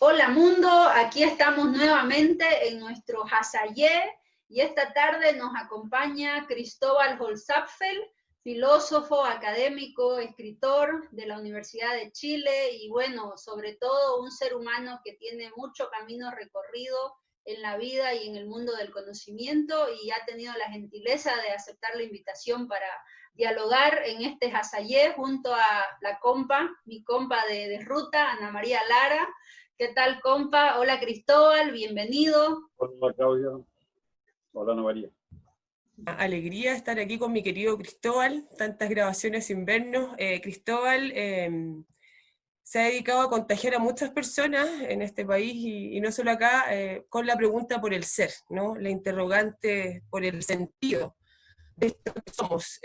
Hola mundo, aquí estamos nuevamente en nuestro Hasayé y esta tarde nos acompaña Cristóbal Holzapfel, filósofo, académico, escritor de la Universidad de Chile y bueno, sobre todo un ser humano que tiene mucho camino recorrido en la vida y en el mundo del conocimiento y ha tenido la gentileza de aceptar la invitación para dialogar en este Hasayé junto a la compa, mi compa de ruta, Ana María Lara. ¿Qué tal, compa? Hola, Cristóbal, bienvenido. Hola Claudia, hola Ana María. Alegría estar aquí con mi querido Cristóbal, tantas grabaciones sin vernos. Cristóbal se ha dedicado a contagiar a muchas personas en este país y no solo acá, con la pregunta por el ser, ¿no? La interrogante por el sentido de esto que somos.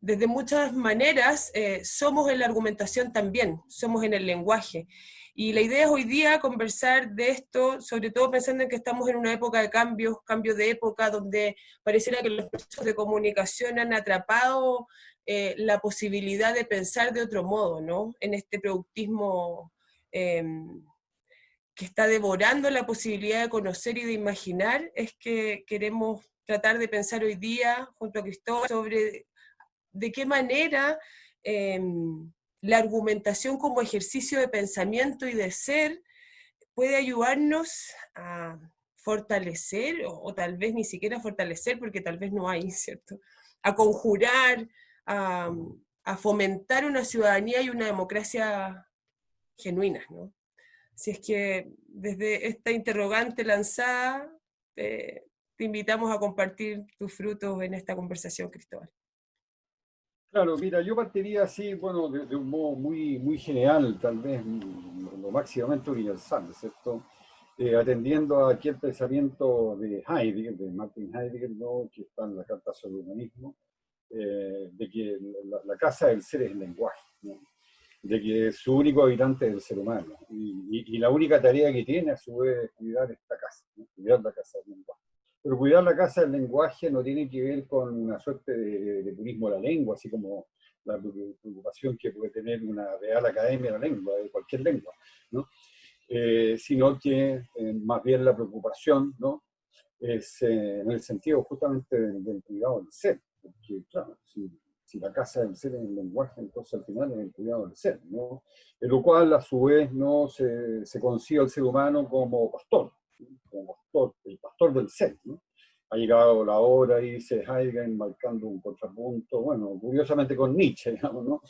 Desde muchas maneras, somos en la argumentación también, somos en el lenguaje. Y la idea es hoy día conversar de esto, sobre todo pensando en que estamos en una época de cambios de época, donde pareciera que los procesos de comunicación han atrapado la posibilidad de pensar de otro modo, ¿no? En este productismo que está devorando la posibilidad de conocer y de imaginar, es que queremos tratar de pensar hoy día, junto a Cristóbal, sobre de qué manera la argumentación como ejercicio de pensamiento y de ser puede ayudarnos a fortalecer, o tal vez ni siquiera fortalecer, porque tal vez no hay, ¿cierto? A conjurar, a, a fomentar una ciudadanía y una democracia genuinas, ¿no? Así es que desde esta interrogante lanzada, te invitamos a compartir tus frutos en esta conversación, Cristóbal. Claro, mira, yo partiría así, bueno, de un modo muy general, tal vez lo máximamente universal, ¿cierto? Atendiendo a aquel pensamiento de Heidegger, de Martin Heidegger, ¿no? Que está en la Carta sobre el Humanismo, de que la casa del ser es el lenguaje, ¿no? De que su único habitante es el ser humano, y la única tarea que tiene a su vez es cuidar esta casa, ¿no? Cuidar la casa del lenguaje. Pero cuidar la casa del lenguaje no tiene que ver con una suerte de purismo de la lengua, así como la preocupación que puede tener una Real Academia de la Lengua, de cualquier lengua, ¿no? Sino que más bien la preocupación, ¿no? Es en el sentido justamente del cuidado del ser, porque claro, si la casa del ser es el lenguaje, entonces al final es el cuidado del ser, ¿no? En lo cual a su vez no se concibe al ser humano como pastor, el pastor del ser, ¿no? Ha llegado la hora, dice Heidegger, marcando un contrapunto, bueno, curiosamente con Nietzsche, digamos, ¿no?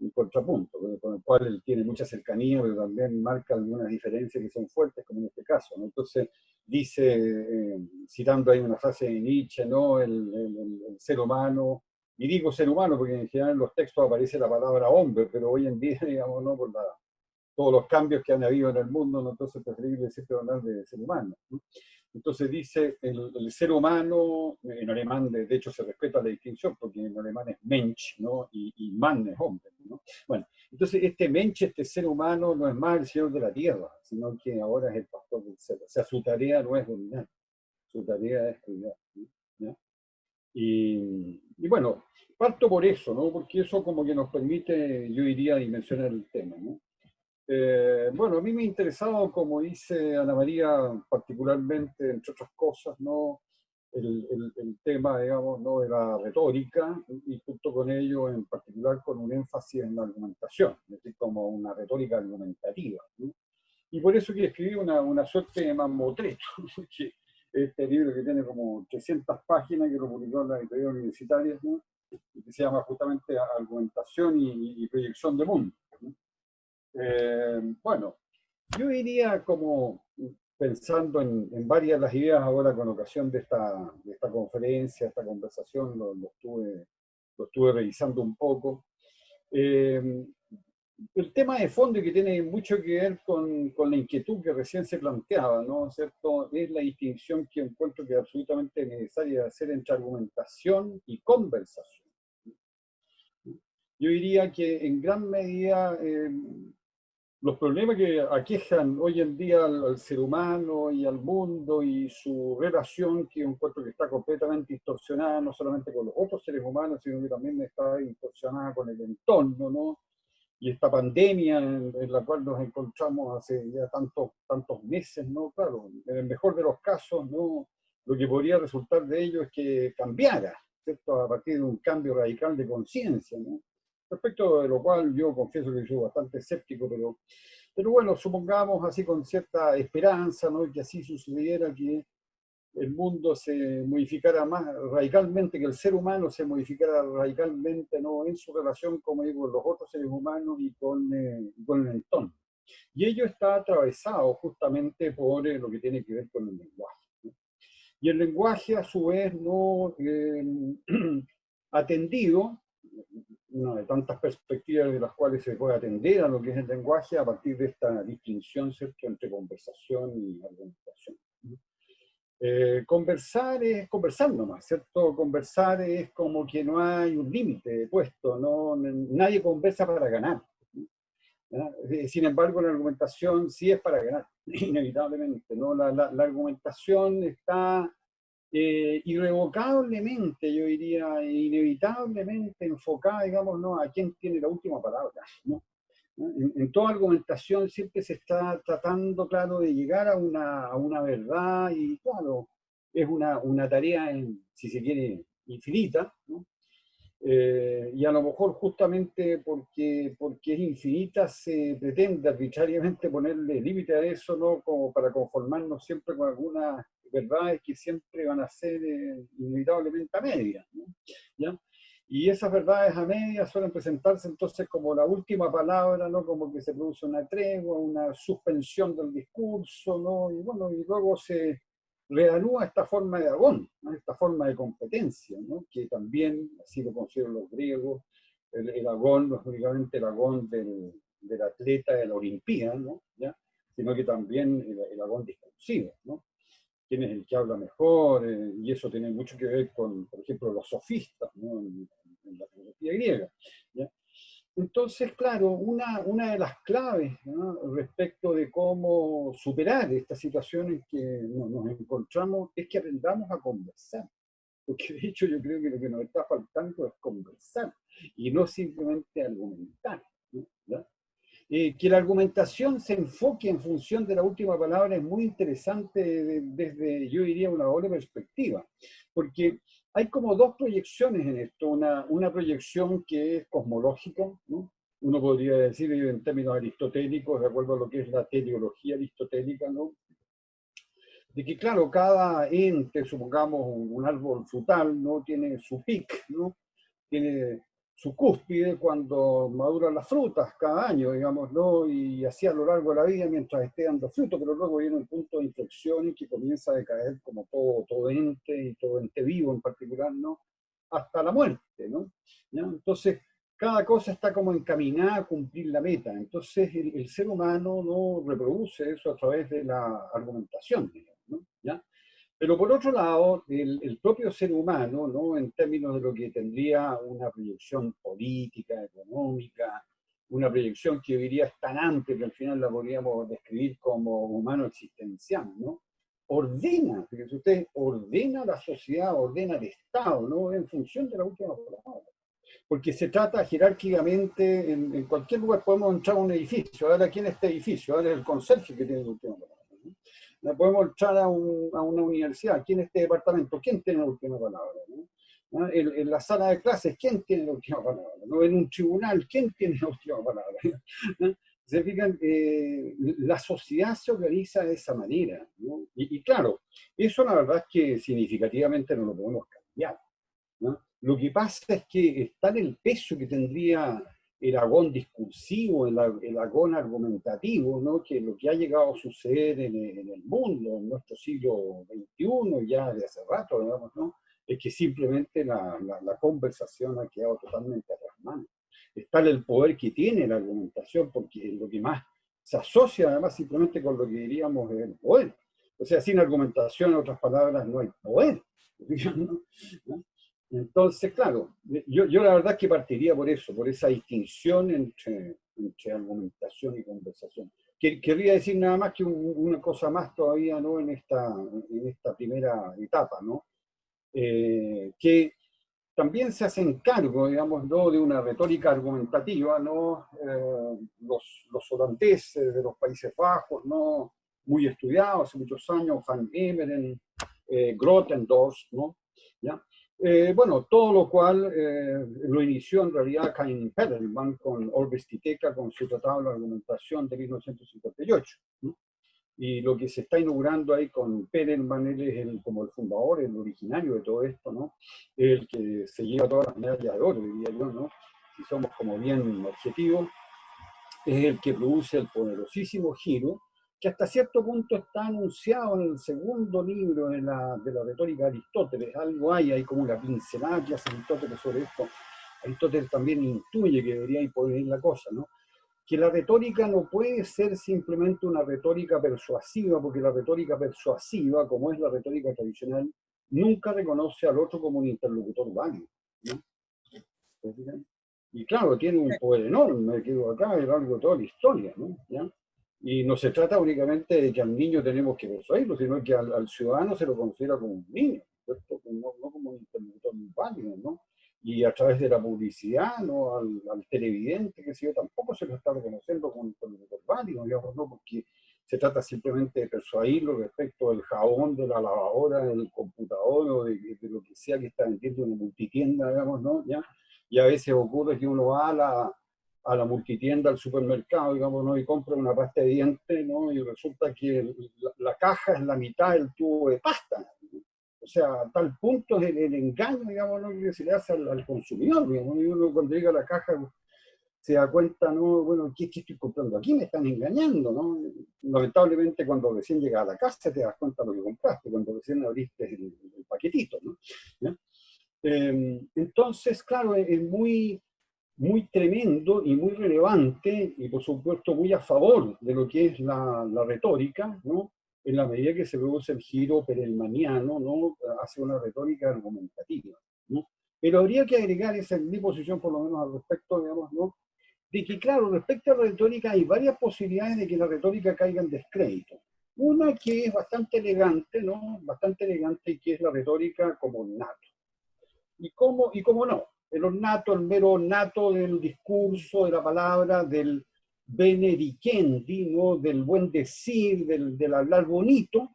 Un contrapunto, con el cual él tiene mucha cercanía, pero también marca algunas diferencias que son fuertes, como en este caso, ¿no? Entonces, dice, citando ahí una frase de Nietzsche, ¿no? El ser humano, y digo ser humano porque en general en los textos aparece la palabra hombre, pero hoy en día, digamos, ¿no? Por todos los cambios que han habido en el mundo, ¿no? Entonces es preferible siempre hablar de ser humano, ¿no? Entonces dice, el ser humano, en alemán de hecho se respeta la distinción, porque en alemán es Mensch, ¿no? Y Mann es hombre, ¿no? Bueno, entonces este Mensch, este ser humano, no es más el señor de la tierra, sino que ahora es el pastor del ser. O sea, su tarea no es dominar, su tarea es cuidar, ¿no? Y bueno, parto por eso, ¿no? Porque eso como que nos permite, yo diría, dimensionar el tema, ¿no? Bueno, a mí me ha interesado, como dice Ana María, particularmente, entre otras cosas, ¿no? El tema, digamos, ¿no? De la retórica, y junto con ello, en particular, con un énfasis en la argumentación, es decir, como una retórica argumentativa, ¿no? Y por eso que escribí una suerte de mamotreto, que este libro que tiene como 300 páginas, que lo publicó en la editorial universitaria, ¿no? Y que se llama justamente Argumentación y Proyección de Mundo, ¿no? Bueno, yo diría como pensando en varias de las ideas ahora con ocasión de esta conferencia, esta conversación, lo estuve revisando un poco. El tema de fondo que tiene mucho que ver con la inquietud que recién se planteaba, ¿no? ¿Cierto? Es la distinción que encuentro que es absolutamente necesaria hacer entre argumentación y conversación. Yo diría que en gran medida los problemas que aquejan hoy en día al ser humano y al mundo y su relación, que encuentro que está completamente distorsionada, no solamente con los otros seres humanos, sino que también está distorsionada con el entorno, ¿no? y esta pandemia en la cual nos encontramos hace ya tantos meses, ¿no? Claro, en el mejor de los casos, ¿no? Lo que podría resultar de ello es que cambiara, ¿cierto? A partir de un cambio radical de conciencia, ¿no? Respecto de lo cual yo confieso que soy bastante escéptico, pero bueno, supongamos así con cierta esperanza, ¿no? Que así sucediera, que el mundo se modificara más radicalmente, que el ser humano se modificara radicalmente, ¿no? En su relación, como digo, con los otros seres humanos y con el entorno. Y ello está atravesado justamente por lo que tiene que ver con el lenguaje, ¿no? Y el lenguaje, a su vez, no atendido, una de tantas perspectivas de las cuales se puede atender a lo que es el lenguaje a partir de esta distinción, ¿cierto?, entre conversación y argumentación. Conversar es conversar nomás, ¿cierto? Conversar es como que no hay un límite puesto, ¿no? Nadie conversa para ganar, ¿ya? Sin embargo, la argumentación sí es para ganar, inevitablemente, ¿no? La argumentación está irrevocablemente, yo diría, inevitablemente enfocada, digamos, ¿no? A quién tiene la última palabra, ¿no? En toda argumentación siempre se está tratando, claro, de llegar a una verdad y, claro, es una tarea, si se quiere, infinita, ¿no? Y a lo mejor justamente porque es infinita se pretende arbitrariamente ponerle límite a eso, ¿no? Como para conformarnos siempre con algunas verdades que siempre van a ser inevitablemente a medias, ¿no? ¿Ya? Y esas verdades a medias suelen presentarse entonces como la última palabra, ¿no? Como que se produce una tregua, una suspensión del discurso, ¿no? Y bueno, y luego se reanúa esta forma de agón, ¿no? Esta forma de competencia, ¿no? Que también, así lo consideran los griegos, el agón no es únicamente el agón del atleta de la Olimpía, ¿no? ¿Ya? Sino que también el agón discursivo, ¿no? Quién es el que habla mejor, y eso tiene mucho que ver con, por ejemplo, los sofistas, ¿no? En la filosofía griega, ¿ya? Entonces, claro, una de las claves, ¿no?, respecto de cómo superar esta situación en que nos encontramos es que aprendamos a conversar. Porque de hecho yo creo que lo que nos está faltando es conversar y no simplemente argumentar, ¿no? ¿Ya? Que la argumentación se enfoque en función de la última palabra es muy interesante desde, yo diría, una doble perspectiva, porque hay como dos proyecciones en esto, una proyección que es cosmológica, ¿no? Uno podría decir en términos aristotélicos, de acuerdo a lo que es la teleología aristotélica, ¿no? De que, claro, cada ente, supongamos un árbol frutal, ¿no?, tiene su pic, ¿no? Tiene su cúspide cuando maduran las frutas cada año, digamos, ¿no? Y así a lo largo de la vida mientras esté dando fruto, pero luego viene un punto de inflexión y que comienza a decaer como todo ente, y todo ente vivo en particular, ¿no? Hasta la muerte, ¿no? ¿Ya? Entonces, cada cosa está como encaminada a cumplir la meta. Entonces, el ser humano no reproduce eso a través de la argumentación, digamos, ¿no? ¿Ya? Pero por otro lado, el propio ser humano, ¿no?, en términos de lo que tendría una proyección política, económica, una proyección que yo diría es tan amplia que al final la podríamos describir como humano existencial, ¿no? Ordena, fíjense usted, ordena la sociedad, ordena el Estado, ¿no?, en función de la última palabra. Porque se trata jerárquicamente, en cualquier lugar podemos entrar a un edificio, ahora aquí en este edificio, ahora es el conserje que tiene la última palabra, ¿no? Podemos entrar a una universidad, aquí en este departamento, ¿quién tiene la última palabra, ¿no? ¿Ah? En la sala de clases, ¿quién tiene la última palabra, ¿no? En un tribunal, ¿quién tiene la última palabra? ¿No? Se fijan, la sociedad se organiza de esa manera, ¿no? Y claro, eso la verdad es que significativamente no lo podemos cambiar, ¿no? Lo que pasa es que está en el peso que tendría el agón discursivo, el agón argumentativo, ¿no?, que lo que ha llegado a suceder en el mundo, en nuestro siglo XXI, ya de hace rato, digamos, ¿no?, es que simplemente la conversación ha quedado totalmente a las manos. Está el poder que tiene la argumentación, porque lo que más se asocia además simplemente con lo que diríamos es el poder. O sea, sin argumentación, en otras palabras, no hay poder, ¿no? ¿No? Entonces, claro, yo la verdad es que partiría por eso, por esa distinción entre argumentación y conversación. Querría decir nada más que una cosa más todavía, ¿no?, en esta primera etapa, ¿no? Que también se hacen cargo, digamos, ¿no?, de una retórica argumentativa, ¿no? Los holandeses de los Países Bajos, ¿no?, muy estudiados hace muchos años, Van Emeren, Grotendorf, ¿no? ¿Ya? Bueno, todo lo cual lo inició en realidad Cain Perelman con Orbis Titeca, con su tratado de la argumentación de 1958, ¿no? Y lo que se está inaugurando ahí con Perelman, él es como el fundador, el originario de todo esto, ¿no? El que se lleva todas las medallas de oro, diría yo, ¿no? Si somos como bien objetivos, es el que produce el poderosísimo giro, que hasta cierto punto está anunciado en el segundo libro de la retórica de Aristóteles. Algo hay como una pincelada que hace Aristóteles sobre esto. Aristóteles también intuye que debería ir por ahí la cosa, ¿no? Que la retórica no puede ser simplemente una retórica persuasiva, porque la retórica persuasiva, como es la retórica tradicional, nunca reconoce al otro como un interlocutor válido, ¿no? Y claro, tiene un poder enorme, que acá a lo largo de toda la historia, ¿no? ¿Ya? Y no se trata únicamente de que al niño tenemos que persuadirlo, sino que al ciudadano se lo considera como un niño, ¿cierto? No como un interlocutor válido, ¿no? Y a través de la publicidad, ¿no?, al televidente, que si yo tampoco se lo está reconociendo como un interlocutor válido, digamos, ¿no? Porque se trata simplemente de persuadirlo respecto del jabón, de la lavadora, del computador o de lo que sea que está vendiendo en una multitienda, digamos, ¿no? ¿Ya? Y a veces ocurre que uno va a la multitienda, al supermercado, digamos, ¿no?, y compra una pasta de dientes, ¿no?, y resulta que la caja es la mitad del tubo de pasta, ¿no? O sea, a tal punto es el engaño, digamos, ¿no?, que se le hace al consumidor, digamos, y uno cuando llega a la caja se da cuenta, ¿no?, bueno, ¿qué estoy comprando aquí? Me están engañando, ¿no? Lamentablemente cuando recién llegas a la casa te das cuenta de lo que compraste, cuando recién abriste el paquetito, ¿no? ¿Ya? Entonces, claro, es muy tremendo y muy relevante y por supuesto muy a favor de lo que es la retórica, ¿no?, en la medida que se produce el giro perelmaniano, ¿no?, hacia una retórica argumentativa, ¿no? Pero habría que agregar, esa es mi posición por lo menos al respecto, digamos, ¿no?, de que claro, respecto a la retórica hay varias posibilidades de que la retórica caiga en descrédito. Una que es bastante elegante, ¿no?, bastante elegante, y que es la retórica como ornato. ¿Y cómo no? El ornato, el mero ornato del discurso, de la palabra, del benedicendi, ¿no?, del buen decir, del hablar bonito,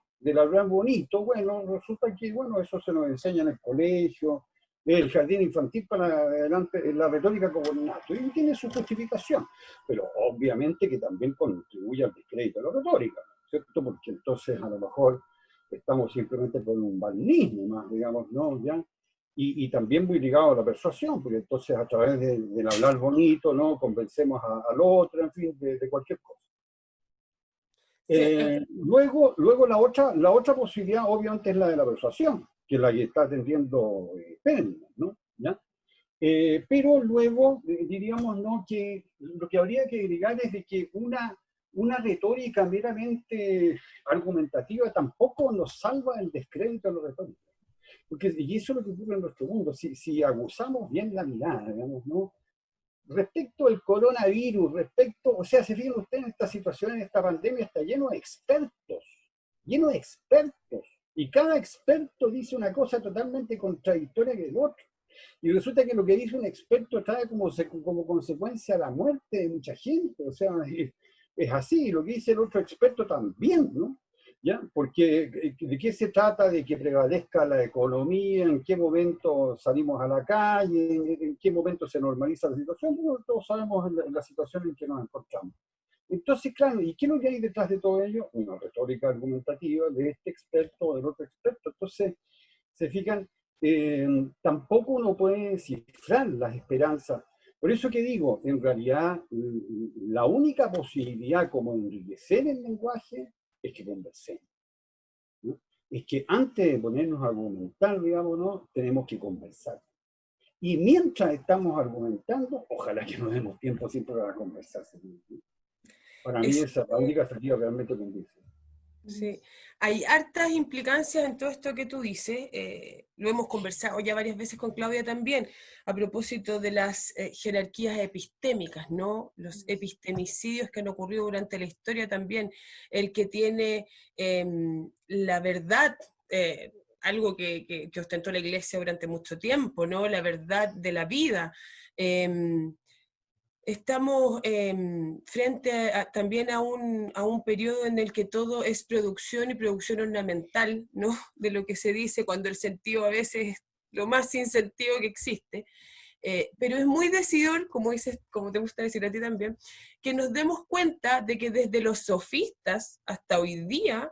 bueno, resulta que, bueno, eso se nos enseña en el colegio, el jardín infantil para adelante, la retórica como ornato, y tiene su justificación, pero obviamente que también contribuye al descrédito de la retórica, ¿cierto? Porque entonces a lo mejor estamos simplemente con un balinismo más, digamos, ¿no? ¿Ya? Y también muy ligado a la persuasión, porque entonces a través del hablar bonito, ¿no?, convencemos al otro, en fin, de cualquier cosa. Luego la otra posibilidad obviamente es la de la persuasión, que es la que está atendiendo Perelman, ¿no? ¿Ya? Pero luego diríamos, ¿no?, que lo que habría que agregar es de que una retórica meramente argumentativa tampoco nos salva del descrédito de la retórica. Porque, y eso es lo que ocurre en nuestro mundo, si aguzamos bien la mirada, digamos, ¿no?, respecto al coronavirus, o sea, se fijan ustedes en esta situación, en esta pandemia, está lleno de expertos, y cada experto dice una cosa totalmente contradictoria que el otro. Y resulta que lo que dice un experto trae como consecuencia la muerte de mucha gente, o sea, es así, y lo que dice el otro experto también, ¿no? ¿Ya? Porque ¿de qué se trata? De que prevalezca la economía, en qué momento salimos a la calle, en qué momento se normaliza la situación. Bueno, todos sabemos la situación en que nos encontramos. Entonces, claro, ¿y qué es lo que hay detrás de todo ello? Una retórica argumentativa de este experto o del otro experto. Entonces, se fijan, tampoco uno puede cifrar las esperanzas. Por eso que digo, en realidad, la única posibilidad como enriquecer el lenguaje es que conversemos, ¿no? Es que antes de ponernos a argumentar, digamos, ¿no?, tenemos que conversar. Y mientras estamos argumentando, ojalá que nos demos tiempo siempre para conversar. Para mí esa es la única salida realmente convincente. Sí, hay hartas implicancias en todo esto que tú dices, lo hemos conversado ya varias veces con Claudia también, a propósito de las jerarquías epistémicas, ¿no? Los epistemicidios que han ocurrido durante la historia también, el que tiene la verdad algo que ostentó la Iglesia durante mucho tiempo, ¿no? La verdad de la vida. Estamos frente también a un periodo en el que todo es producción y producción ornamental, ¿no? De lo que se dice cuando el sentido a veces es lo más sin sentido que existe. Pero es muy decidor, como dices, como te gusta decir a ti también, que nos demos cuenta de que desde los sofistas hasta hoy día,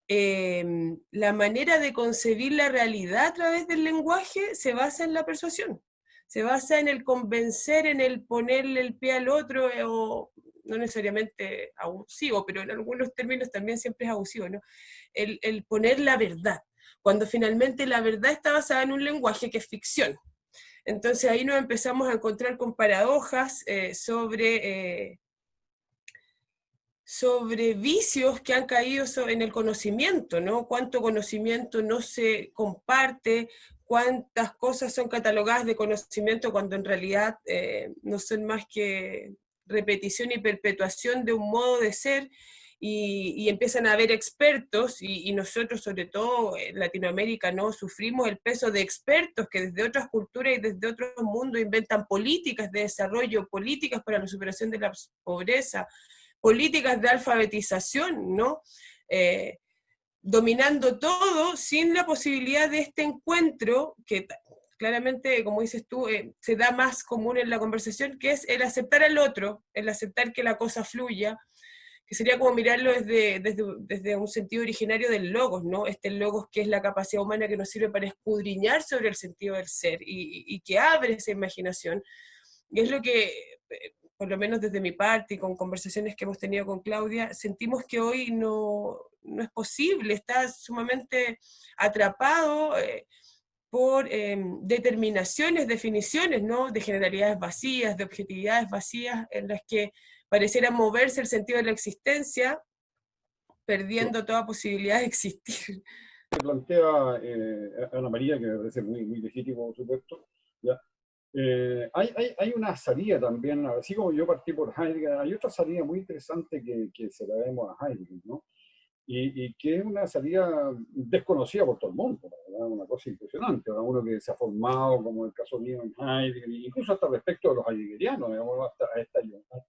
la manera de concebir la realidad a través del lenguaje se basa en la persuasión, se basa en el convencer, en el ponerle el pie al otro, o no necesariamente abusivo, pero en algunos términos también siempre es abusivo, ¿no? El poner la verdad, cuando finalmente la verdad está basada en un lenguaje que es ficción. Entonces ahí nos empezamos a encontrar con paradojas sobre vicios que han caído en el conocimiento, ¿no? Cuánto conocimiento no se comparte, cuántas cosas son catalogadas de conocimiento cuando en realidad no son más que repetición y perpetuación de un modo de ser, y empiezan a haber expertos, y nosotros sobre todo en Latinoamérica no sufrimos el peso de expertos que desde otras culturas y desde otros mundos inventan políticas de desarrollo, políticas para la superación de la pobreza, políticas de alfabetización, ¿no? Dominando todo sin la posibilidad de este encuentro, que claramente, como dices tú, se da más común en la conversación, que es el aceptar al otro, el aceptar que la cosa fluya, que sería como mirarlo desde un sentido originario del logos, ¿no? Este logos que es la capacidad humana que nos sirve para escudriñar sobre el sentido del ser, y que abre esa imaginación. Y es lo que, por lo menos desde mi parte y con conversaciones que hemos tenido con Claudia, sentimos que hoy no es posible, está sumamente atrapado por determinaciones, definiciones, ¿no? De generalidades vacías, de objetividades vacías, en las que pareciera moverse el sentido de la existencia, perdiendo toda posibilidad de existir. Plantea Ana María, que me parece muy, muy legítimo, por supuesto, ¿ya? Hay una salida también, así como yo partí por Heidegger, hay otra salida muy interesante que se la debemos a Heidegger, ¿no? Y que es una salida desconocida por todo el mundo, ¿verdad? Una cosa impresionante, ¿verdad? Uno que se ha formado, como el caso mío en Heidegger, incluso hasta respecto de los heideggerianos, digamos, hasta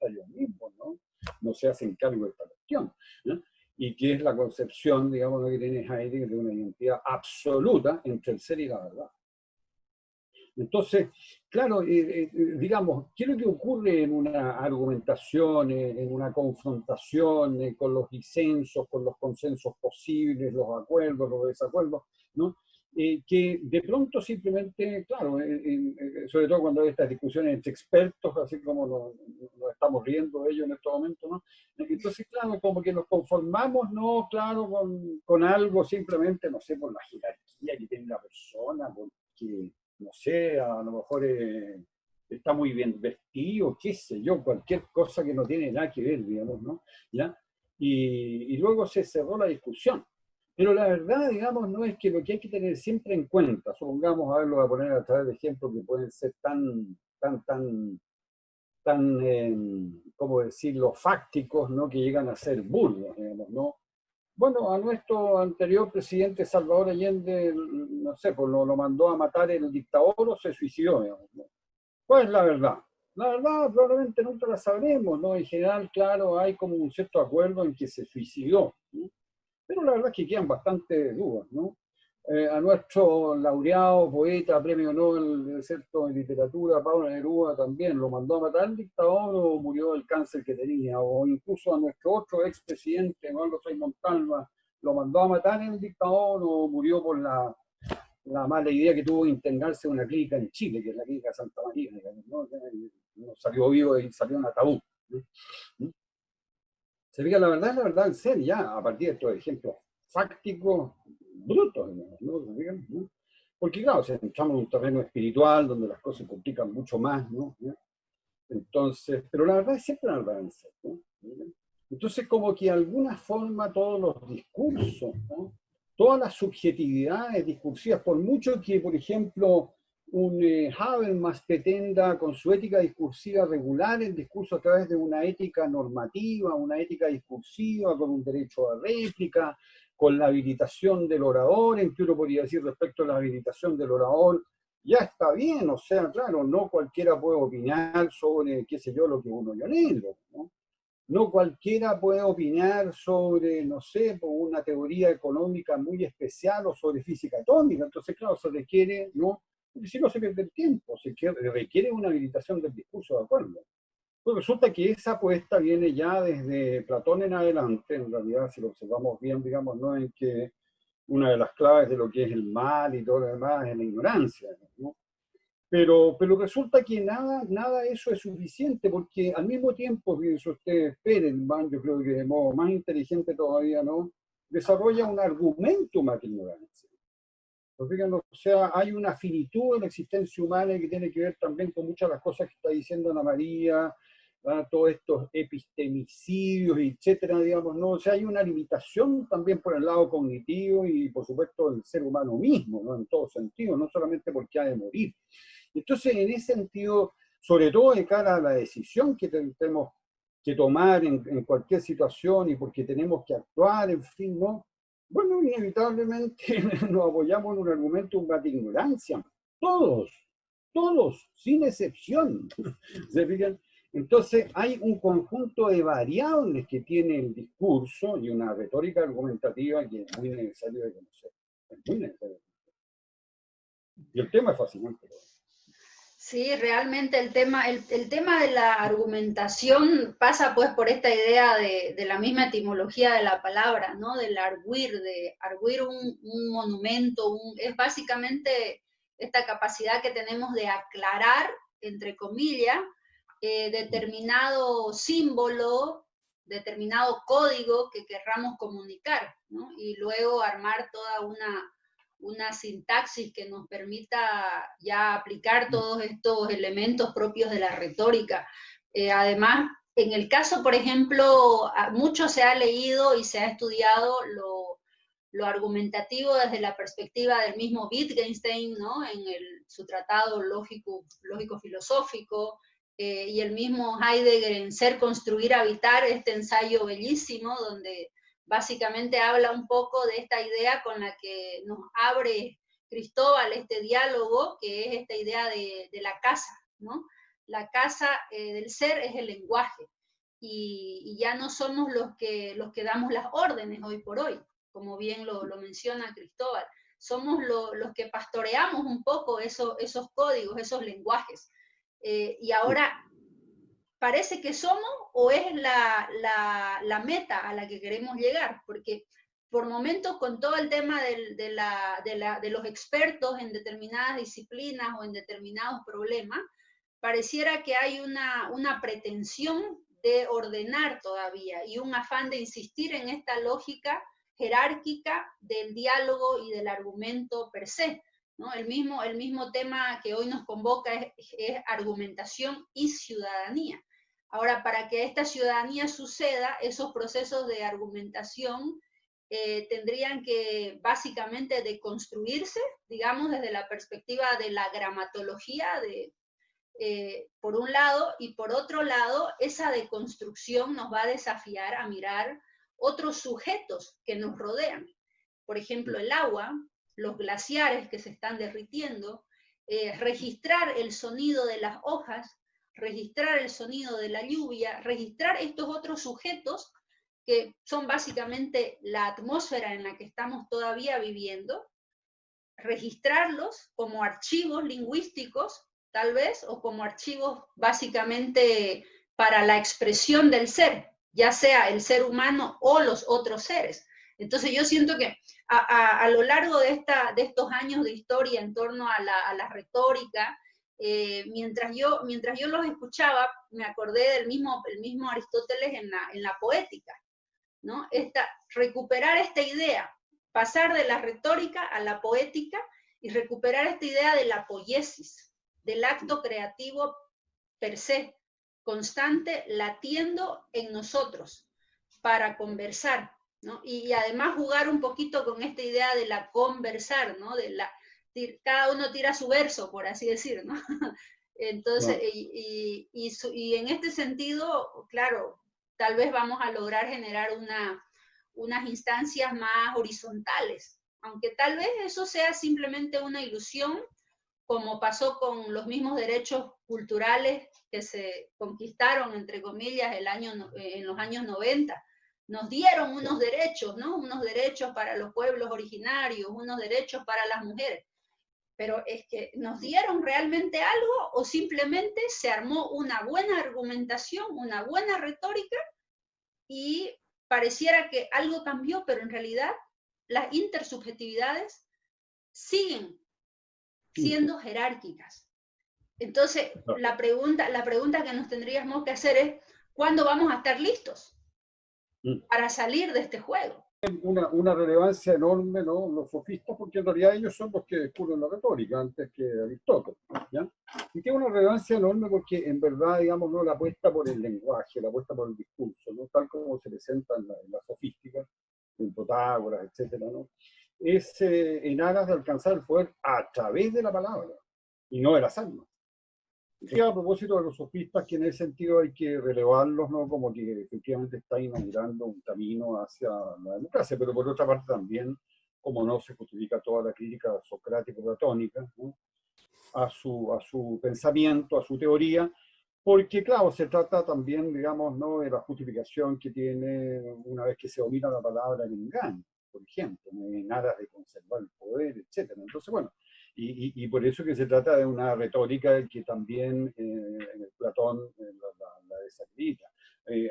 ellos mismos, ¿no? No se hacen cargo de esta cuestión, ¿no? Y que es la concepción, digamos, que tiene Heidegger de una identidad absoluta entre el ser y la verdad. Entonces, claro, digamos, ¿qué es lo que ocurre en una argumentación, en una confrontación con los disensos, con los consensos posibles, los acuerdos, los desacuerdos, ¿no? Que de pronto simplemente, claro, sobre todo cuando hay estas discusiones entre expertos, así como nos estamos riendo de ellos en estos momentos, ¿no? Entonces, claro, como que nos conformamos, ¿no? Claro, con algo simplemente, no sé, por la jerarquía que tiene la persona, porque no sé, a lo mejor está muy bien vestido, qué sé yo, cualquier cosa que no tiene nada que ver, digamos, ¿no? ¿Ya? Y luego se cerró la discusión. Pero la verdad, digamos, no es que lo que hay que tener siempre en cuenta, supongamos, a ver, lo voy a poner a través de ejemplos que pueden ser tan, ¿cómo decirlo?, fácticos, ¿no? Que llegan a ser burdos, digamos, ¿no? Bueno, a nuestro anterior presidente Salvador Allende, no sé, pues lo mandó a matar el dictador o se suicidó, digamos, ¿no? ¿Cuál es la verdad? La verdad probablemente nunca la sabremos, ¿no? En general, claro, hay como un cierto acuerdo en que se suicidó, ¿no? Pero la verdad es que quedan bastantes dudas, ¿no? A nuestro laureado, poeta, premio Nobel, ¿cierto?, en literatura, Pablo Neruda, también lo mandó a matar el dictador o murió del cáncer que tenía, o incluso a nuestro otro expresidente, Eduardo Frei Montalva, lo mandó a matar el dictador o murió por la mala idea que tuvo de internarse en una clínica en Chile, que es la clínica Santa María, ¿no? No salió vivo y salió en ataúd, ¿no? Se fija, la verdad en serio, ya, a partir de estos ejemplos fácticos, brutos, ¿no? Porque claro, si entramos en un terreno espiritual donde las cosas se complican mucho más, ¿no? Entonces, pero la verdad es siempre una verdad en serio, ¿no? Entonces, como que de alguna forma todos los discursos, ¿no? Todas las subjetividades discursivas, por mucho que, por ejemplo, un Habermas pretenda con su ética discursiva regular el discurso a través de una ética normativa, una ética discursiva con un derecho a réplica, con la habilitación del orador, en que uno podría decir respecto a la habilitación del orador, ya está bien, o sea, claro, no cualquiera puede opinar sobre, qué sé yo, lo que es un hoyo negro, ¿no? No cualquiera puede opinar sobre, no sé, una teoría económica muy especial o sobre física atómica. Entonces, claro, se requiere, ¿no? Porque si no se pierde el tiempo, requiere una habilitación del discurso, ¿de acuerdo? Pues resulta que esa apuesta viene ya desde Platón en adelante, en realidad, si lo observamos bien, digamos, ¿no? En que una de las claves de lo que es el mal y todo lo demás es la ignorancia, ¿no? Pero resulta que nada de eso es suficiente, porque al mismo tiempo, fíjense ustedes, Perelman, yo creo que de modo más inteligente todavía, ¿no? Desarrolla un argumento más que ignorancia. O sea, hay una finitud en la existencia humana que tiene que ver también con muchas de las cosas que está diciendo Ana María, todos estos epistemicidios, etcétera, digamos, ¿no? O sea, hay una limitación también por el lado cognitivo y, por supuesto, del ser humano mismo, ¿no? En todo sentido, no solamente porque ha de morir. Entonces, en ese sentido, sobre todo de cara a la decisión que tenemos que tomar en cualquier situación y porque tenemos que actuar, en fin, ¿no? Bueno, inevitablemente nos apoyamos en un argumento de ignorancia. Todos, sin excepción. ¿Se fijan? Entonces, hay un conjunto de variables que tiene el discurso y una retórica argumentativa que es muy necesario de conocer. Es muy necesario. Y el tema es fascinante. Sí, realmente el tema de la argumentación pasa pues por esta idea de la misma etimología de la palabra, ¿no? Del arguir, de arguir un monumento, es básicamente esta capacidad que tenemos de aclarar, entre comillas, determinado símbolo, determinado código que querramos comunicar, ¿no? Y luego armar toda una sintaxis que nos permita ya aplicar todos estos elementos propios de la retórica. Además, en el caso, por ejemplo, mucho se ha leído y se ha estudiado lo argumentativo desde la perspectiva del mismo Wittgenstein, ¿no? En su tratado lógico-filosófico, y el mismo Heidegger en Ser, Construir, Habitar, este ensayo bellísimo donde básicamente habla un poco de esta idea con la que nos abre Cristóbal este diálogo, que es esta idea de la casa, ¿no? La casa del ser es el lenguaje, y ya no somos los que damos las órdenes hoy por hoy, como bien lo menciona Cristóbal, somos los que pastoreamos un poco esos códigos, esos lenguajes, y ahora parece que somos o es la meta a la que queremos llegar, porque por momentos con todo el tema de los expertos en determinadas disciplinas o en determinados problemas, pareciera que hay una pretensión de ordenar todavía y un afán de insistir en esta lógica jerárquica del diálogo y del argumento per se, ¿no? El mismo tema que hoy nos convoca es argumentación y ciudadanía. Ahora, para que esta ciudadanía suceda, esos procesos de argumentación tendrían que básicamente deconstruirse, digamos, desde la perspectiva de la gramatología, por un lado, y por otro lado, esa deconstrucción nos va a desafiar a mirar otros sujetos que nos rodean. Por ejemplo, el agua, los glaciares que se están derritiendo, registrar el sonido de las hojas, registrar el sonido de la lluvia, registrar estos otros sujetos que son básicamente la atmósfera en la que estamos todavía viviendo, registrarlos como archivos lingüísticos, tal vez, o como archivos básicamente para la expresión del ser, ya sea el ser humano o los otros seres. Entonces yo siento que a lo largo de estos años de historia en torno a la retórica, mientras yo los escuchaba, me acordé del mismo Aristóteles en la poética, ¿no? Recuperar esta idea, pasar de la retórica a la poética y recuperar esta idea de la poiesis, del acto creativo per se, constante, latiendo en nosotros para conversar, ¿no? Y además jugar un poquito con esta idea de la conversar, ¿no? Cada uno tira su verso, por así decir, ¿no? Entonces, No. y en este sentido, claro, tal vez vamos a lograr generar unas instancias más horizontales, aunque tal vez eso sea simplemente una ilusión, como pasó con los mismos derechos culturales que se conquistaron, entre comillas, en los años 90. Nos dieron unos derechos, ¿no? Unos derechos para los pueblos originarios, unos derechos para las mujeres. Pero es que ¿nos dieron realmente algo o simplemente se armó una buena argumentación, una buena retórica y pareciera que algo cambió, pero en realidad las intersubjetividades siguen siendo jerárquicas? Entonces, la pregunta que nos tendríamos que hacer es, ¿cuándo vamos a estar listos para salir de este juego? Una relevancia enorme, ¿no?, los sofistas, porque en realidad ellos son los que descubren la retórica antes que Aristóteles, ¿ya? Y tiene una relevancia enorme porque en verdad, digamos, no la apuesta por el lenguaje, la apuesta por el discurso, ¿no?, tal como se presenta en la sofística, en Protágoras, etcétera, ¿no?, es en aras de alcanzar el poder a través de la palabra y no de las armas. Y a propósito de los sofistas, que en ese sentido hay que relevarlos, ¿no?, como que efectivamente está inaugurando un camino hacia la democracia, pero por otra parte también, como no se justifica toda la crítica socrático-platónica, ¿no?, a su pensamiento, a su teoría, porque claro, se trata también, digamos, ¿no?, de la justificación que tiene una vez que se domina la palabra el engaño, por ejemplo, en aras de conservar el poder, etcétera. Entonces, bueno, y por eso que se trata de una retórica que también Platón la desacredita.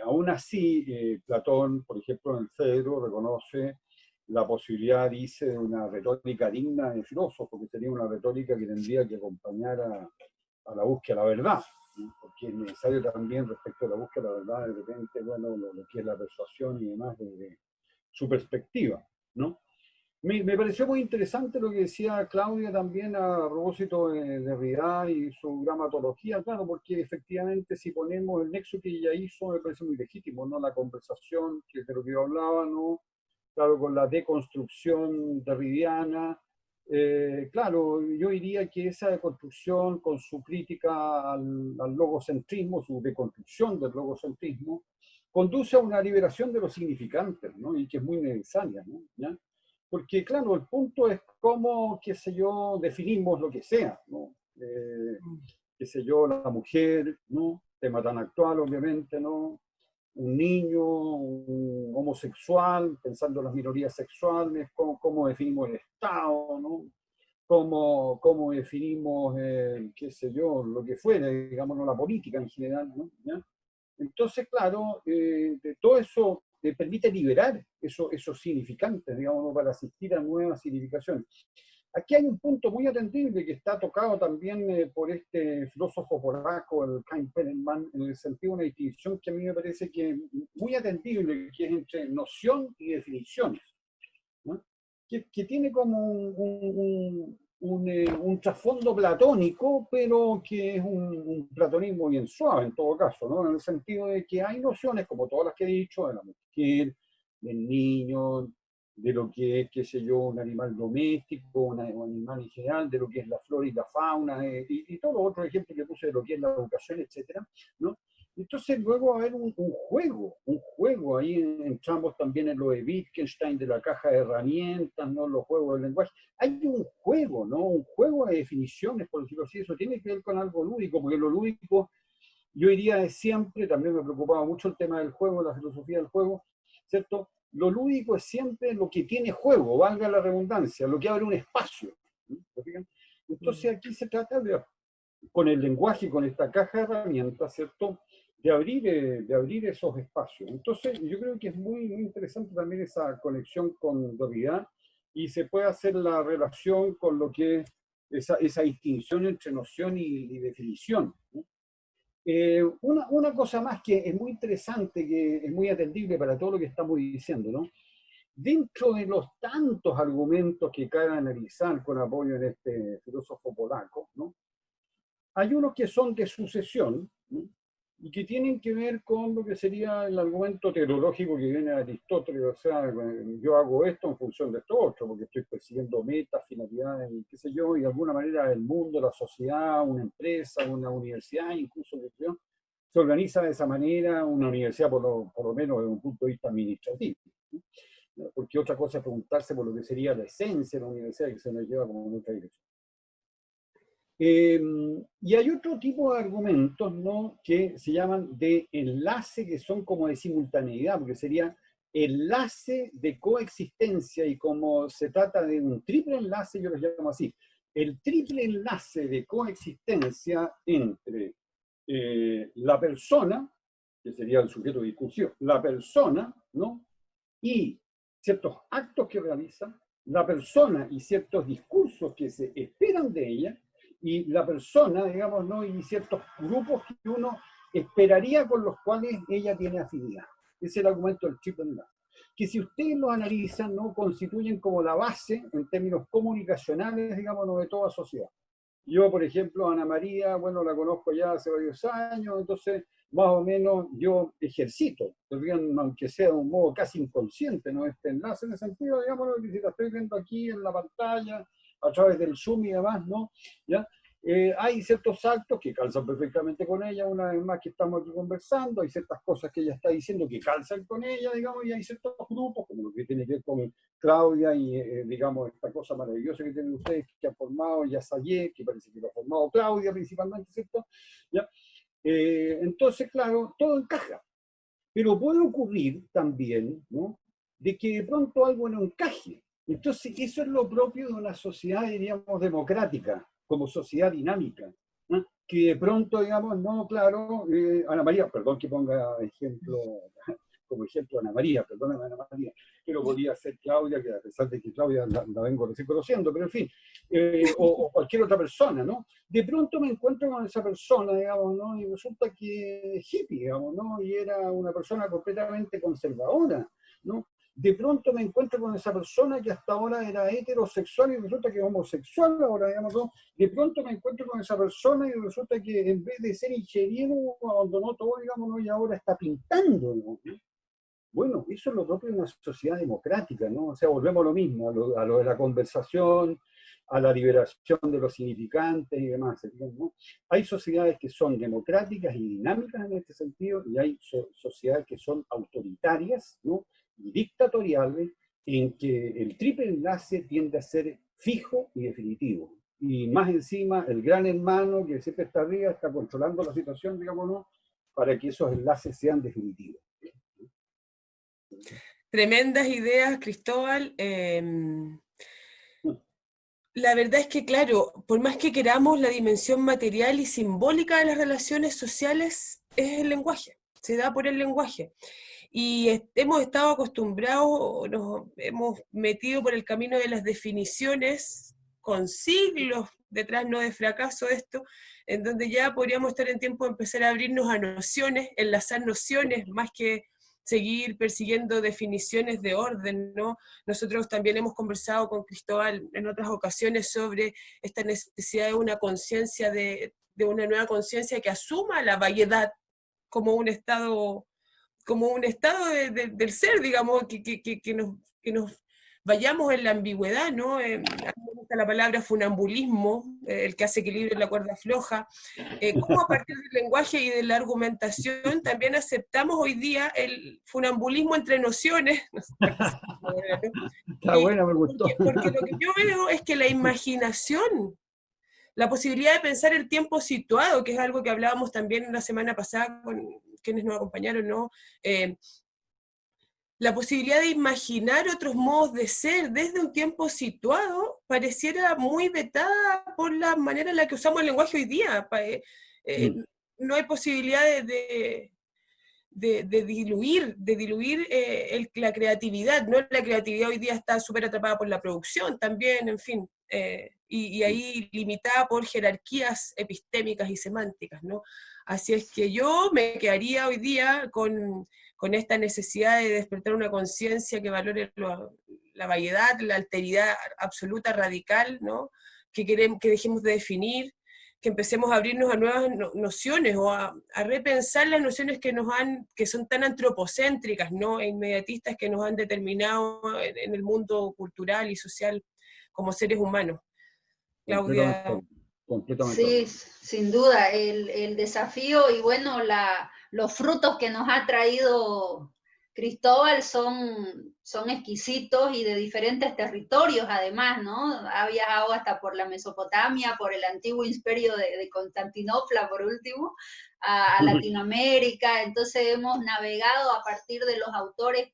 Aún así, Platón, por ejemplo, en el Fedro, reconoce la posibilidad, dice, de una retórica digna de filósofo, que sería una retórica que tendría que acompañar a la búsqueda de la verdad, ¿no?, porque es necesario también, respecto a la búsqueda de la verdad, de repente, bueno, lo que es la persuasión y demás, de su perspectiva, ¿no? Me pareció muy interesante lo que decía Claudia también a propósito de Derrida y su gramatología, claro, porque efectivamente si ponemos el nexo que ella hizo, me parece muy legítimo, ¿no?, la conversación, que es de lo que yo hablaba, ¿no?, claro, con la deconstrucción derridiana, claro, yo diría que esa deconstrucción con su crítica al logocentrismo, su deconstrucción del logocentrismo, conduce a una liberación de los significantes, ¿no?, y que es muy necesaria, ¿no?, ¿ya? Porque, claro, el punto es cómo, qué sé yo, definimos lo que sea, ¿no? Qué sé yo, la mujer, ¿no?, tema tan actual, obviamente, ¿no?, un niño, un homosexual, pensando en las minorías sexuales, cómo definimos el Estado, ¿no?, cómo definimos, qué sé yo, lo que fuera, digamos, la política en general, ¿no? ¿Ya? Entonces, claro, de todo eso permite liberar esos significantes, digamos, para asistir a nuevas significaciones. Aquí hay un punto muy atendible que está tocado también por este filósofo polaco, el Kain Penelman, en el sentido de una distinción que a mí me parece que es muy atendible, que es entre noción y definiciones, ¿no?, que tiene como un trasfondo platónico, pero que es un platonismo bien suave en todo caso, ¿no?, en el sentido de que hay nociones, como todas las que he dicho, de la mujer, del niño, de lo que es, qué sé yo, un animal doméstico, un animal en general, de lo que es la flora y la fauna, y todos los otros ejemplos que puse de lo que es la educación, etcétera, ¿no? Entonces luego va a haber un juego, ahí entramos también en lo de Wittgenstein, de la caja de herramientas, ¿no?, los juegos del lenguaje. Hay un juego, ¿no?, un juego de definiciones, por decirlo así, eso tiene que ver con algo lúdico, porque lo lúdico, yo diría, es siempre, también me preocupaba mucho el tema del juego, la filosofía del juego, ¿cierto? Lo lúdico es siempre lo que tiene juego, valga la redundancia, lo que abre un espacio, ¿no? Entonces aquí se trata de, con el lenguaje, con esta caja de herramientas, ¿cierto?, de abrir esos espacios. Entonces, yo creo que es muy, muy interesante también esa conexión con Derrida, y se puede hacer la relación con lo que es esa distinción entre noción y definición, ¿no? Una cosa más que es muy interesante, que es muy atendible para todo lo que estamos diciendo, ¿no? Dentro de los tantos argumentos que cabe analizar con apoyo en este filósofo polaco, ¿no?, hay unos que son de sucesión, ¿no?, y que tienen que ver con lo que sería el argumento teleológico que viene de Aristóteles, o sea, yo hago esto en función de esto otro, porque estoy persiguiendo metas, finalidades, y qué sé yo, y de alguna manera el mundo, la sociedad, una empresa, una universidad, incluso, qué sé yo, se organiza de esa manera, una universidad por lo menos desde un punto de vista administrativo, ¿no? porque otra cosa es preguntarse por lo que sería la esencia de la universidad, que se nos lleva como en otra dirección. Y hay otro tipo de argumentos, ¿no?, que se llaman de enlace, que son como de simultaneidad, porque sería enlace de coexistencia, y como se trata de un triple enlace, yo los llamo así, el triple enlace de coexistencia entre la persona, que sería el sujeto de discusión, la persona, ¿no?, y ciertos actos que realiza, la persona y ciertos discursos que se esperan de ella, y la persona, digamos, ¿no?, y ciertos grupos que uno esperaría con los cuales ella tiene afinidad. Ese es el argumento del triple enlace, que si ustedes lo analizan, ¿no?, constituyen como la base en términos comunicacionales, digamos, ¿no?, de toda sociedad. Yo, por ejemplo, Ana María, bueno, la conozco ya hace varios años, entonces más o menos yo ejercito, aunque sea de un modo casi inconsciente, ¿no?, este enlace, en el sentido, digamos, que si la estoy viendo aquí en la pantalla, a través del Zoom y demás, ¿no? ¿Ya? Hay ciertos saltos que calzan perfectamente con ella, una vez más que estamos aquí conversando, hay ciertas cosas que ella está diciendo que calzan con ella, digamos, y hay ciertos grupos, como lo que tiene que ver con Claudia y, digamos, esta cosa maravillosa que tienen ustedes, que han formado Yasayé, que parece que lo ha formado Claudia principalmente, ¿cierto? ¿Ya? Entonces, claro, todo encaja. Pero puede ocurrir también, ¿no?, de que de pronto algo no encaje. Entonces, eso es lo propio de una sociedad, diríamos, democrática, como sociedad dinámica, ¿no?, que de pronto, digamos, no, claro, Ana María, perdón que ponga ejemplo, como ejemplo Ana María, perdóname Ana María, pero podría ser Claudia, que a pesar de que Claudia la vengo recién conociendo, pero en fin, o cualquier otra persona, ¿no? De pronto me encuentro con esa persona, digamos, ¿no?, y resulta que es hippie, digamos, ¿no?, y era una persona completamente conservadora, ¿no? De pronto me encuentro con esa persona que hasta ahora era heterosexual y resulta que es homosexual ahora, digamos, ¿no? De pronto me encuentro con esa persona y resulta que en vez de ser ingeniero abandonó todo, digamos, ¿no?, y ahora está pintando, ¿no? Bueno, eso es lo propio de una sociedad democrática, ¿no? O sea, volvemos a lo mismo, a lo de la conversación, a la liberación de los significantes y demás, ¿no? Hay sociedades que son democráticas y dinámicas en este sentido, y hay sociedades que son autoritarias, ¿no?, y dictatoriales, en que el triple enlace tiende a ser fijo y definitivo. Y más encima, el gran hermano que siempre está arriba está controlando la situación, digamos, ¿no?, para que esos enlaces sean definitivos. Tremendas ideas, Cristóbal. La verdad es que, claro, por más que queramos, la dimensión material y simbólica de las relaciones sociales es el lenguaje, se da por el lenguaje. Y hemos estado acostumbrados, nos hemos metido por el camino de las definiciones, con siglos detrás, no de fracaso esto, en donde ya podríamos estar en tiempo de empezar a abrirnos a nociones, enlazar nociones, más que seguir persiguiendo definiciones de orden, ¿no? Nosotros también hemos conversado con Cristóbal en otras ocasiones sobre esta necesidad de una conciencia, de una nueva conciencia que asuma la variedad como un estado del ser, digamos, que nos vayamos en la ambigüedad, ¿no? A mí me gusta la palabra funambulismo, el que hace equilibrio en la cuerda floja. Cómo a partir del lenguaje y de la argumentación también aceptamos hoy día el funambulismo entre nociones. Está buena, me gustó. Porque lo que yo veo es que la imaginación, la posibilidad de pensar el tiempo situado, que es algo que hablábamos también la semana pasada con quienes nos acompañaron, ¿no? La posibilidad de imaginar otros modos de ser desde un tiempo situado pareciera muy vetada por la manera en la que usamos el lenguaje hoy día. No hay posibilidad de diluir la creatividad, ¿no? La creatividad hoy día está súper atrapada por la producción también, en fin, y ahí limitada por jerarquías epistémicas y semánticas, ¿no? Así es que yo me quedaría hoy día con esta necesidad de despertar una conciencia que valore la variedad, la alteridad absoluta, radical, ¿no? Que dejemos de definir, que empecemos a abrirnos a nuevas nociones o a repensar las nociones que son tan antropocéntricas, ¿no?, e inmediatistas, que nos han determinado en el mundo cultural y social como seres humanos. Claudia. Sí, Completamente. sin duda, el desafío y bueno, los frutos que nos ha traído Cristóbal son exquisitos y de diferentes territorios además, ¿no? Ha viajado hasta por la Mesopotamia, por el antiguo imperio de Constantinopla, por último, a Latinoamérica. Entonces hemos navegado a partir de los autores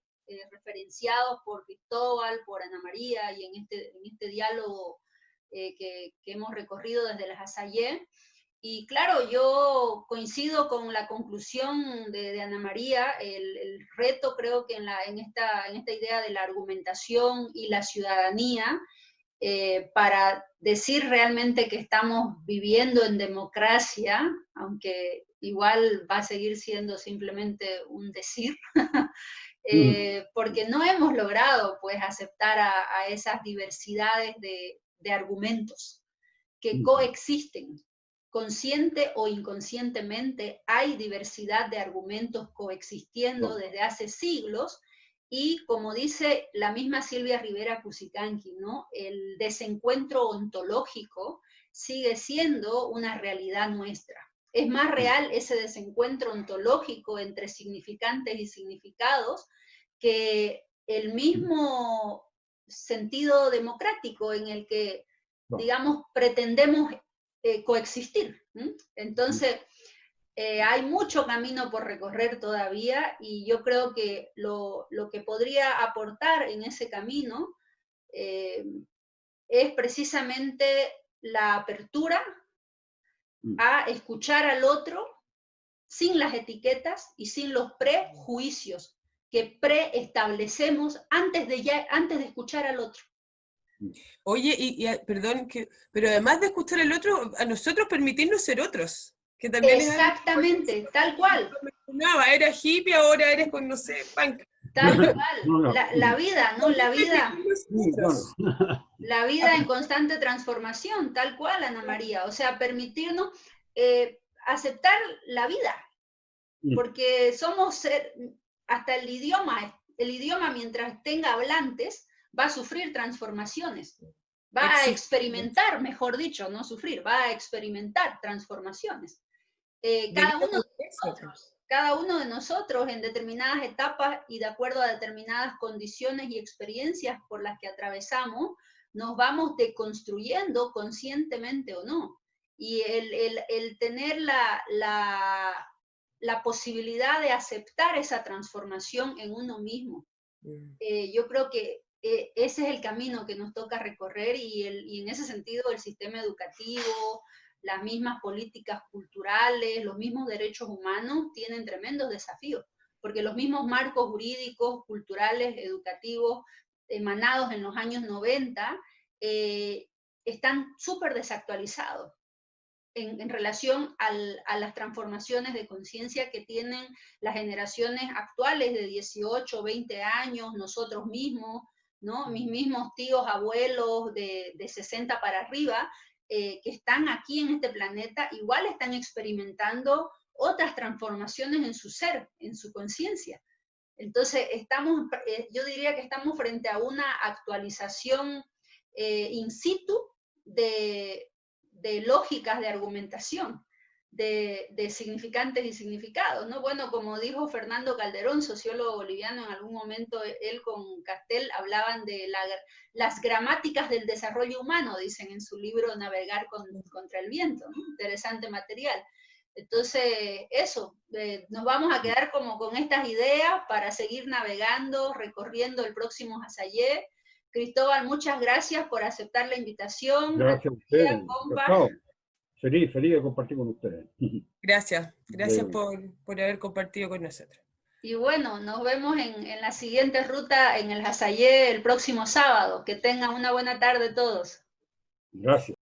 referenciados por Cristóbal, por Ana María, y en este diálogo que hemos recorrido desde las Hassayé. Y claro, yo coincido con la conclusión de Ana María. El reto, creo que en esta idea de la argumentación y la ciudadanía, para decir realmente que estamos viviendo en democracia, aunque igual va a seguir siendo simplemente un decir, porque no hemos logrado pues aceptar a esas diversidades de argumentos que coexisten. Consciente o inconscientemente hay diversidad de argumentos coexistiendo desde hace siglos, y como dice la misma Silvia Rivera Cusicanqui, ¿no? El desencuentro ontológico sigue siendo una realidad nuestra. Es más real ese desencuentro ontológico entre significantes y significados que el mismo sentido democrático en el que, digamos, pretendemos coexistir. Entonces, hay mucho camino por recorrer todavía, y yo creo que lo que podría aportar en ese camino es precisamente la apertura a escuchar al otro sin las etiquetas y sin los prejuicios que preestablecemos antes de escuchar al otro. Oye, perdón, pero además de escuchar al otro, a nosotros permitirnos ser otros, que también exactamente, es tal cual. Era hippie, ahora eres con, no sé, punk. Tal cual, la vida, ¿no? La vida en constante transformación, tal cual, Ana María. O sea, permitirnos aceptar la vida, porque somos hasta el idioma mientras tenga hablantes, va a sufrir transformaciones, va a experimentar, mejor dicho, no sufrir, va a experimentar transformaciones. Cada uno de nosotros en determinadas etapas y de acuerdo a determinadas condiciones y experiencias por las que atravesamos, nos vamos deconstruyendo conscientemente o no. Y el tener la posibilidad de aceptar esa transformación en uno mismo, yo creo que ese es el camino que nos toca recorrer, y en ese sentido el sistema educativo, las mismas políticas culturales, los mismos derechos humanos tienen tremendos desafíos, porque los mismos marcos jurídicos, culturales, educativos, emanados en los años 90, están súper desactualizados en relación a las transformaciones de conciencia que tienen las generaciones actuales de 18, 20 años, nosotros mismos, ¿no? Mis mismos tíos, abuelos de 60 para arriba, que están aquí en este planeta, igual están experimentando otras transformaciones en su ser, en su conciencia. Entonces, yo diría que estamos frente a una actualización in situ de lógicas de argumentación, de significantes y significados, ¿no? Bueno, como dijo Fernando Calderón, sociólogo boliviano, en algún momento él con Castel hablaban de las gramáticas del desarrollo humano, dicen en su libro Navegar contra el viento, ¿no? Interesante material. Entonces, eso, nos vamos a quedar como con estas ideas para seguir navegando, recorriendo el próximo Hassayé. Cristóbal, muchas gracias por aceptar la invitación. Gracias a ustedes. Feliz de compartir con ustedes. Gracias por haber compartido con nosotros. Y bueno, nos vemos en la siguiente ruta en el Hassayé el próximo sábado. Que tengan una buena tarde todos. Gracias.